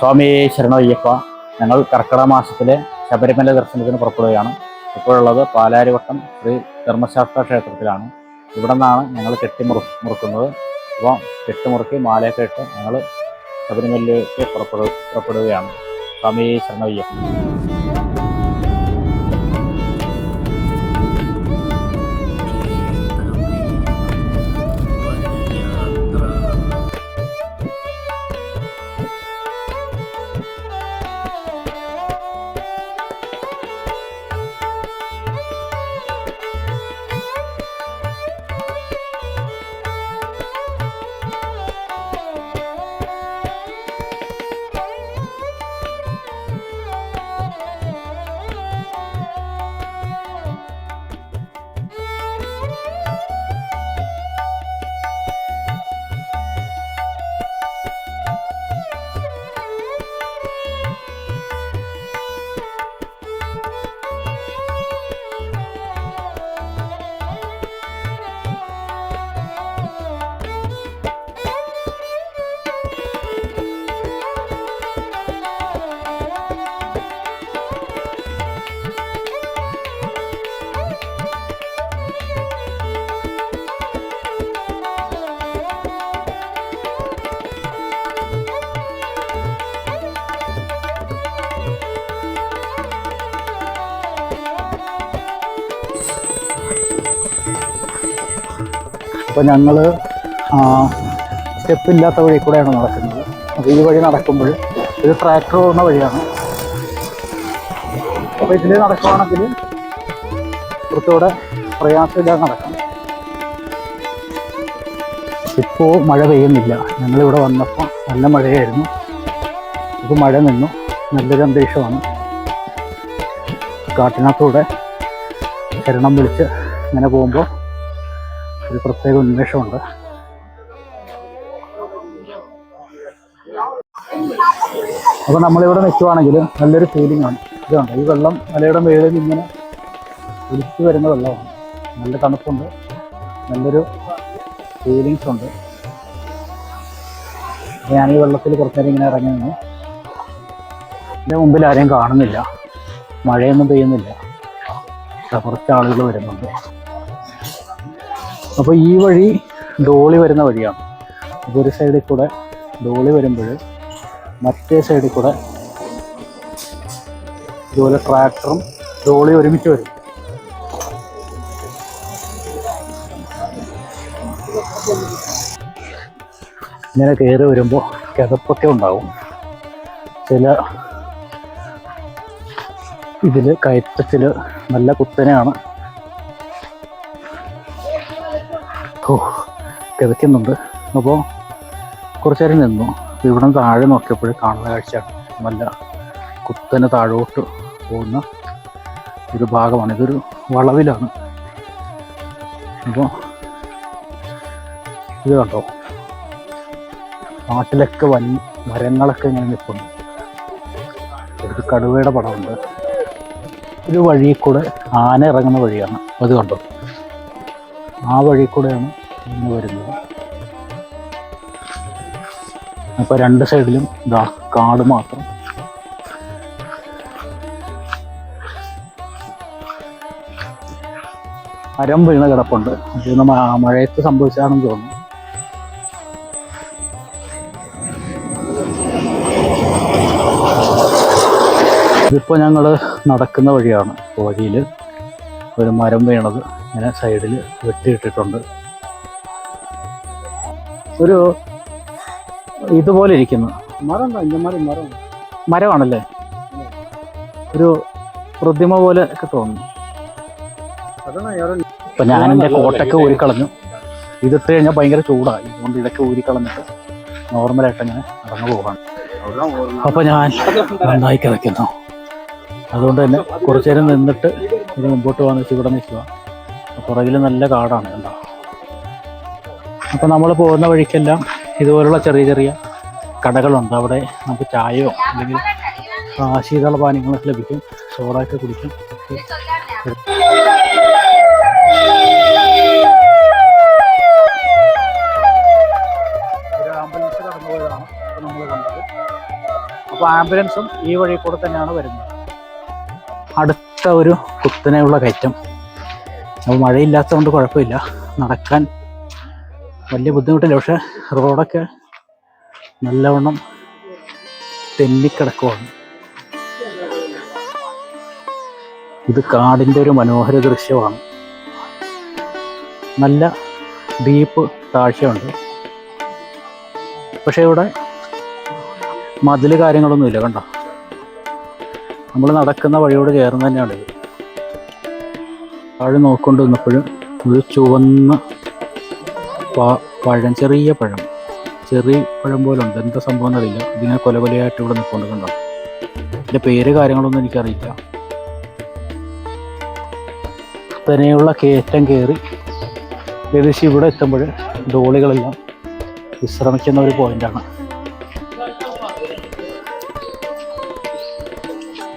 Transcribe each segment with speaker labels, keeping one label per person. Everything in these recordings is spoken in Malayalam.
Speaker 1: സ്വാമി ശരണയ്യപ്പ. ഞങ്ങൾ കർക്കിടക മാസത്തിലെ ശബരിമല ദർശനത്തിന് പുറപ്പെടുകയാണ്. ഇപ്പോഴുള്ളത് പാലാരിവട്ടം ശ്രീ ധർമ്മശാസ്ത്ര ക്ഷേത്രത്തിലാണ്. ഇവിടെ നിന്നാണ് ഞങ്ങൾ മുറുക്കുന്നത്. അപ്പോൾ കെട്ടുമുറുക്കി മാലയൊക്കെ ഇട്ട് ഞങ്ങൾ ശബരിമലയിലേക്ക് പുറപ്പെടുകയാണ്. സ്വാമി ശരണയ്യപ്പ. അപ്പോൾ ഞങ്ങൾ സ്റ്റെപ്പില്ലാത്ത വഴി കൂടെയാണ് നടക്കുന്നത്. അപ്പോൾ ഈ വഴി നടക്കുമ്പോൾ ഇത് ട്രാക്ടർ പോകുന്ന വഴിയാണ്. അപ്പോൾ ഇതിൽ നടക്കുകയാണെങ്കിൽ കുറച്ചുകൂടെ പ്രയാസമില്ലാതെ നടക്കാം. ഇപ്പോൾ മഴ പെയ്യുന്നില്ല. ഞങ്ങളിവിടെ വന്നപ്പോൾ നല്ല മഴയായിരുന്നു. ഇപ്പോൾ മഴ നിന്നു. നല്ലൊരു അന്തരീക്ഷമാണ്. കാട്ടിനകത്തൂടെ ശരണം വിളിച്ച് ഇങ്ങനെ പോകുമ്പോൾ ഒരു പ്രത്യേക ഉന്മേഷമുണ്ട്. അപ്പോൾ നമ്മളിവിടെ നിൽക്കുവാണെങ്കിൽ നല്ലൊരു ഫീലിംഗ് ആണ്. ഇതുണ്ട്, ഈ വെള്ളം മലയുടെ മേളിൽ ഇങ്ങനെ ഒലിച്ചു വരുന്ന വെള്ളമാണ്. നല്ല തണുപ്പുണ്ട്, നല്ലൊരു ഫീലിങ്സ് ഉണ്ട്. ഞാൻ ഈ വെള്ളത്തിൽ കുറച്ച് നേരം ഇങ്ങനെ ഇറങ്ങി നിന്നു. എൻ്റെ മുമ്പിൽ ആരെയും കാണുന്നില്ല, മഴയൊന്നും പെയ്യുന്നില്ല. കുറച്ച് ആളുകൾ വരുന്നുണ്ട്. അപ്പോൾ ഈ വഴി ഡോളി വരുന്ന വഴിയാണ്. അപ്പോൾ ഒരു സൈഡിൽ കൂടെ ഡോളി വരുമ്പോൾ മറ്റേ സൈഡിൽ കൂടെ ഇതുപോലെ ട്രാക്ടറും ഡോളി ഒരുമിച്ച് വരും. ഇങ്ങനെ കയറി വരുമ്പോൾ കിതപ്പൊക്കെ ഉണ്ടാവും. ചില ഇതിൽ കയറ്റത്തിൽ നല്ല കുത്തനെയാണ്. കിതയ്ക്കുന്നുണ്ട്. അപ്പോൾ കുറച്ച് നേരം നിന്നു. ഇവിടെ നിന്ന് താഴെ നോക്കിയപ്പോൾ കാണുന്ന കാഴ്ചയാണ് നല്ല കുത്തനെ താഴോട്ട് പോകുന്ന ഒരു ഭാഗമാണ്. ഇതൊരു വളവിലാണ്. അപ്പോൾ ഇത് കണ്ടോ, നാട്ടിലൊക്കെ മരങ്ങളൊക്കെ ഇങ്ങനെ നിൽക്കുന്നു. ഒരു കടുവയുടെ പടമുണ്ട്. ഒരു വഴി കൂടെ ആന ഇറങ്ങുന്ന വഴിയാണ്. അത് കണ്ടോ, ആ വഴി കൂടെയാണ് ഇങ്ങനെ വരുന്നത്. അപ്പോൾ രണ്ട് സൈഡിലും ഇതാ കാട് മാത്രം. മരം വീണ് കിടപ്പുണ്ട്. അത് മഴയത്ത് സംഭവിച്ചാണെന്ന് തോന്നുന്നു. ഇതിപ്പോൾ ഞങ്ങൾ നടക്കുന്ന വഴിയാണ്. വഴിയിൽ ഒരു മരം വീണത് ഇങ്ങനെ സൈഡിൽ വെട്ടിയിട്ടിട്ടുണ്ട്. ഒരു ഇതുപോലെ ഇരിക്കുന്നു മരമാണല്ലേ, ഒരു പ്രതിമ പോലെ ഒക്കെ തോന്നുന്നു. അപ്പം ഞാൻ എൻ്റെ കോട്ടൊക്കെ ഊരിക്കളഞ്ഞു. ഇതിട്ട് കഴിഞ്ഞാൽ ഭയങ്കര ചൂടായി. അതുകൊണ്ട് ഇതൊക്കെ ഊരിക്കളഞ്ഞിട്ട് നോർമലായിട്ട് അങ്ങനെ നടന്നു പോകാണ്. അപ്പോൾ ഞാൻ നന്നായി കിടക്കുന്നു. അതുകൊണ്ട് തന്നെ കുറച്ചു നേരം നിന്നിട്ട് ഇത് മുമ്പോട്ട് പോകാന്ന് വെച്ചാൽ ഇവിടെ നിൽക്കുക. പുറകിൽ നല്ല കാടാണ് കണ്ടോ. അപ്പോൾ നമ്മൾ പോകുന്ന വഴിക്കെല്ലാം ഇതുപോലുള്ള ചെറിയ ചെറിയ കടകളുണ്ട്. അവിടെ നമുക്ക് ചായയോ അല്ലെങ്കിൽ ശീതളപാനീയങ്ങളൊക്കെ ലഭിക്കും. സോഡയൊക്കെ കുടിക്കും. അപ്പോൾ ആംബുലൻസും ഈ വഴി കൂടെ തന്നെയാണ് വരുന്നത്. അടുത്ത ഒരു കുത്തനെയുള്ള കയറ്റം. അപ്പോൾ മഴയില്ലാത്തതുകൊണ്ട് കുഴപ്പമില്ല, നടക്കാൻ വലിയ ബുദ്ധിമുട്ടില്ല. പക്ഷെ റോഡൊക്കെ നല്ലവണ്ണം തെന്നിക്കിടക്കുവാണ്. ഇത് കാടിൻ്റെ ഒരു മനോഹര ദൃശ്യമാണ്. നല്ല ഡീപ്പ് താഴ്ചയുണ്ട്. പക്ഷേ ഇവിടെ മതിൽ കാര്യങ്ങളൊന്നുമില്ല. കണ്ടോ, നമ്മൾ നടക്കുന്ന വഴിയോട് ചേർന്ന് തന്നെയാണ് ഇത്. താഴെ നോക്കൊണ്ട് നിന്നപ്പോഴും ഒരു ചുവന്ന പഴം, ചെറിയ പഴം പോലെ ഉണ്ട്. എന്താ സംഭവം എന്നറിയില്ല. ഇതിങ്ങനെ കൊലകൊലയായിട്ട് ഇവിടെ നിൽക്കൊണ്ട്. കണ്ടോ, ഇതിൻ്റെ പേര് കാര്യങ്ങളൊന്നും എനിക്കറിയില്ല. തന്നെയുള്ള കയറ്റം കയറി ഏകദേശം ഇവിടെ എത്തുമ്പോൾ ഡോളികളെല്ലാം വിശ്രമിക്കുന്ന ഒരു പോയിന്റാണ്.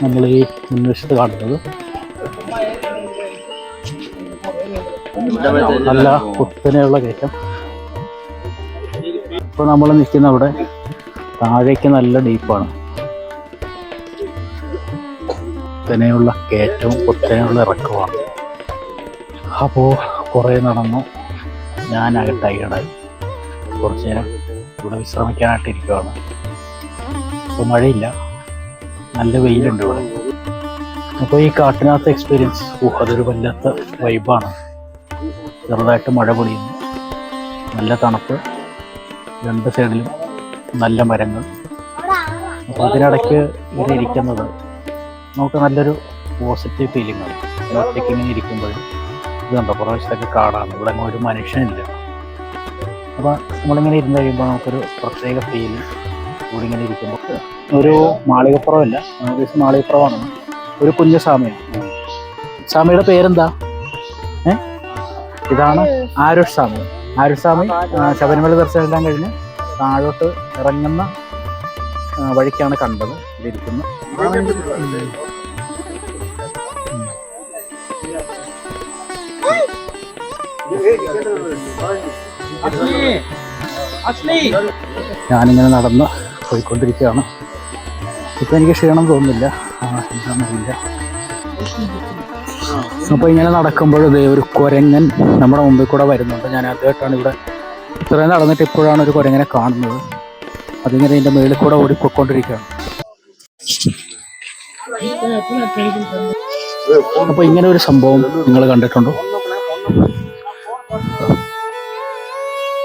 Speaker 1: നമ്മൾ ഈ മുൻവശത്ത് കാണുന്നത് നല്ല കുത്തനെയുള്ള കയറ്റം. ഇപ്പോൾ നമ്മൾ നിൽക്കുന്ന അവിടെ താഴേക്ക് നല്ല ഡീപ്പാണ്. കുത്തനെയുള്ള കയറ്റവും കുത്തനെയുള്ള ഇറക്കമാണ്. അപ്പോൾ കുറേ നടന്നു. ഞാനാകെ ടയേർഡായി. കുറച്ച് നേരം ഇവിടെ വിശ്രമിക്കാനായിട്ട് ഇരിക്കുകയാണ്. ഇപ്പോൾ മഴയില്ല, നല്ല വെയിലുണ്ട് ഇവിടെ. അപ്പോൾ ഈ കാട്ടിനകത്ത് എക്സ്പീരിയൻസ് അതൊരു വല്ലാത്ത വൈബാണ്. ചെറുതായിട്ട് മഴ പൊടിയുന്നു, നല്ല തണുപ്പ്, രണ്ട് സൈഡിലും നല്ല മരങ്ങൾ. അപ്പോൾ അതിനിടയ്ക്ക് ഇവിടെ ഇരിക്കുന്നത് നമുക്ക് നല്ലൊരു പോസിറ്റീവ് ഫീലിംഗ് ആണ്. ഒറ്റയ്ക്ക് ഇങ്ങനെ ഇരിക്കുമ്പോൾ ഇത് കണ്ടോ, പ്രദേശത്തൊക്കെ കാടാണ്, ഇവിടെ ഒരു മനുഷ്യനില്ല. അപ്പോൾ നമ്മളിങ്ങനെ ഇരുന്ന് കഴിയുമ്പോൾ നമുക്കൊരു പ്രത്യേക ഫീൽ. ഇവിടെ ഇങ്ങനെ ഇരിക്കുമ്പോൾ ഒരു മാളികപ്പുറമല്ല, മാളികപ്പുറമാണ്, ഒരു കുഞ്ഞു സ്വാമിയാണ്. സ്വാമിയുടെ പേരെന്താ? ഇതാണ് ആരുഷ് സ്വാമി. ആരുഷ് സ്വാമി ശബരിമല ദർശനമെല്ലാം കഴിഞ്ഞ് താഴോട്ട് ഇറങ്ങുന്ന വഴിക്കാണ് കണ്ടത് ഇതിരിക്കുന്നത്. ഞാനിങ്ങനെ നടന്ന് പോയിക്കൊണ്ടിരിക്കുകയാണ്. ഇപ്പം എനിക്ക് ക്ഷീണം തോന്നുന്നില്ല, എന്താണെന്നറിയില്ല. അപ്പോൾ ഇങ്ങനെ നടക്കുമ്പോൾ ഒരു കുരങ്ങൻ നമ്മുടെ മുമ്പിൽ കൂടെ വരുന്നുണ്ട്. ഞാൻ ആദ്യമായിട്ടാണ് ഇവിടെ ഇത്രയും നടന്നിട്ട് ഇപ്പോഴാണ് ഒരു കുരങ്ങനെ കാണുന്നത്. അതിങ്ങനെ ഇതിൻ്റെ മുകളിൽ കൂടെ ഓടിപ്പോയിക്കൊണ്ടിരിക്കുകയാണ്. അപ്പോൾ ഇങ്ങനെ ഒരു സംഭവം നിങ്ങൾ കണ്ടിട്ടുണ്ടോ?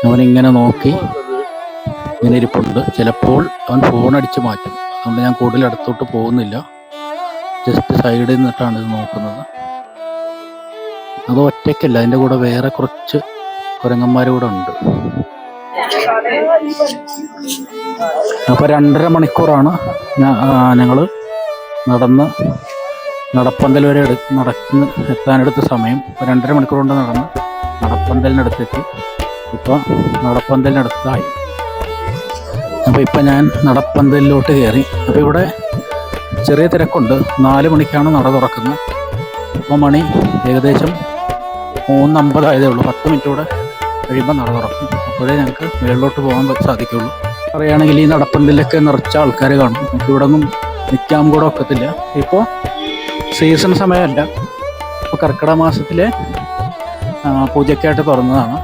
Speaker 1: അവനിങ്ങനെ നോക്കി ഇങ്ങനെ ഇരിപ്പുണ്ട്. ചിലപ്പോൾ അവൻ ഫോൺ അടിച്ച് മാറ്റും. അതുകൊണ്ട് ഞാൻ കൂടുതൽ അടുത്തോട്ട് പോകുന്നില്ല, ജസ്റ്റ് സൈഡിൽ നിന്നിട്ടാണ് ഇത് നോക്കുന്നത്. അത് ഒറ്റയ്ക്കല്ല, അതിൻ്റെ കൂടെ വേറെ കുറച്ച് കുരങ്ങന്മാർ കൂടെ ഉണ്ട്. അപ്പോൾ 2.5 മണിക്കൂറാണ് ഞങ്ങൾ നടപ്പന്തൽ വരെ എത്താനെടുത്ത സമയം. 2.5 മണിക്കൂർ കൊണ്ട് നടന്ന് നടപ്പന്തലിനടുത്തെത്തി. ഇപ്പോൾ നടപ്പന്തലിനടുത്തായി. അപ്പോൾ ഇപ്പം ഞാൻ നടപ്പന്തലിലോട്ട് കയറി. അപ്പോൾ ഇവിടെ ചെറിയ തിരക്കുണ്ട്. 4 മണിക്കാണ് നട തുറക്കുന്നത്. ഇപ്പോൾ മണി ഏകദേശം 3:50 ആയതേ ഉള്ളൂ. 10 മിനിറ്റ് കൂടെ കഴിയുമ്പോൾ നട തുറക്കും. അപ്പോഴേ ഞങ്ങൾക്ക് മേളിലോട്ട് പോകാൻ സാധിക്കുള്ളൂ. പറയുകയാണെങ്കിൽ ഈ നടപ്പന്തലിലൊക്കെ നിറച്ച ആൾക്കാർ കാണും. നമുക്ക് ഇവിടെ ഒന്നും നിൽക്കാൻ കൂടെ ഒക്കത്തില്ല. ഇപ്പോൾ സീസൺ സമയമല്ല, ഇപ്പോൾ കർക്കിടക മാസത്തിലെ പൂജയ്ക്കായിട്ട് തുറന്നതാണ്.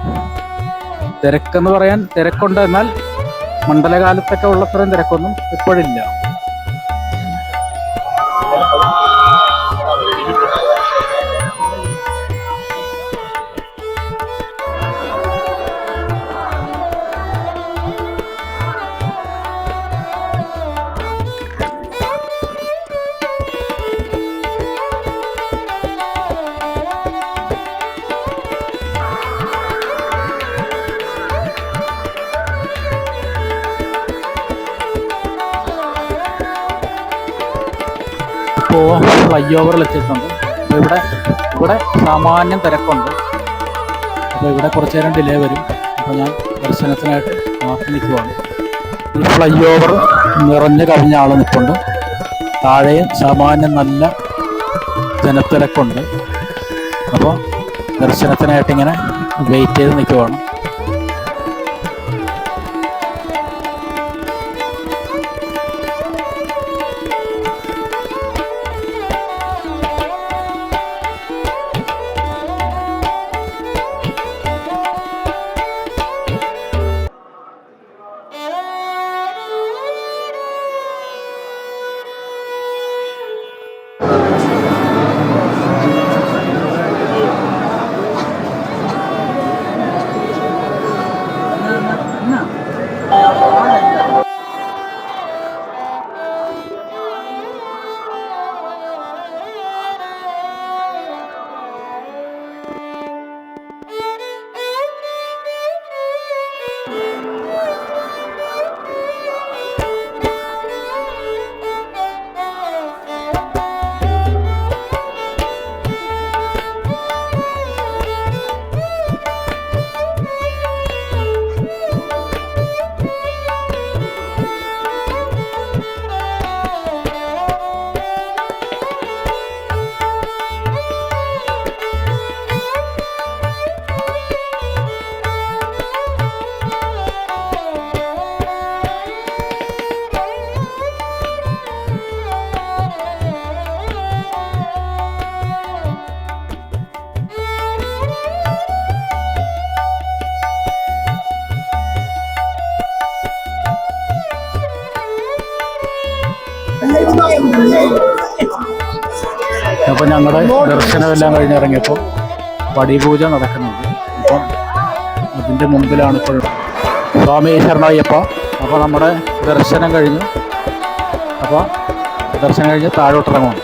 Speaker 1: തിരക്കെന്ന് പറയാൻ തിരക്കുണ്ട്, എന്നാൽ മണ്ഡലകാലത്തൊക്കെ ഉള്ളത്രയും തിരക്കൊന്നും ഇപ്പോഴില്ല. ഇപ്പോൾ ഫ്ലൈ ഓവറിൽ എത്തിയിട്ടുണ്ട്. അപ്പോൾ ഇവിടെ സാമാന്യം തിരക്കുണ്ട്. അപ്പോൾ ഇവിടെ കുറച്ച് നേരം ഡിലേ വരും. അപ്പോൾ ഞാൻ ദർശനത്തിനായിട്ട് മാറ്റി നിൽക്കുവാണ്. ഈ ഫ്ലൈ ഓവർ നിറഞ്ഞു കവിഞ്ഞ ആൾ നിൽപ്പുണ്ട്. താഴെയും സാമാന്യം നല്ല ജനത്തിരക്കുണ്ട്. അപ്പോൾ ദർശനത്തിനായിട്ട് ഇങ്ങനെ വെയിറ്റ് ചെയ്ത് നിൽക്കുവാണ്. അപ്പം ഞങ്ങളുടെ ദർശനമെല്ലാം കഴിഞ്ഞിറങ്ങിയപ്പോൾ പടിപൂജ നടക്കുന്നുണ്ട്. അപ്പം അതിൻ്റെ മുമ്പിലാണ് ഇപ്പോൾ സ്വാമി ശരണയ്യപ്പ. അപ്പോൾ നമ്മുടെ ദർശനം കഴിഞ്ഞു. അപ്പോൾ ദർശനം കഴിഞ്ഞ് താഴോട്ടിറങ്ങുന്നു.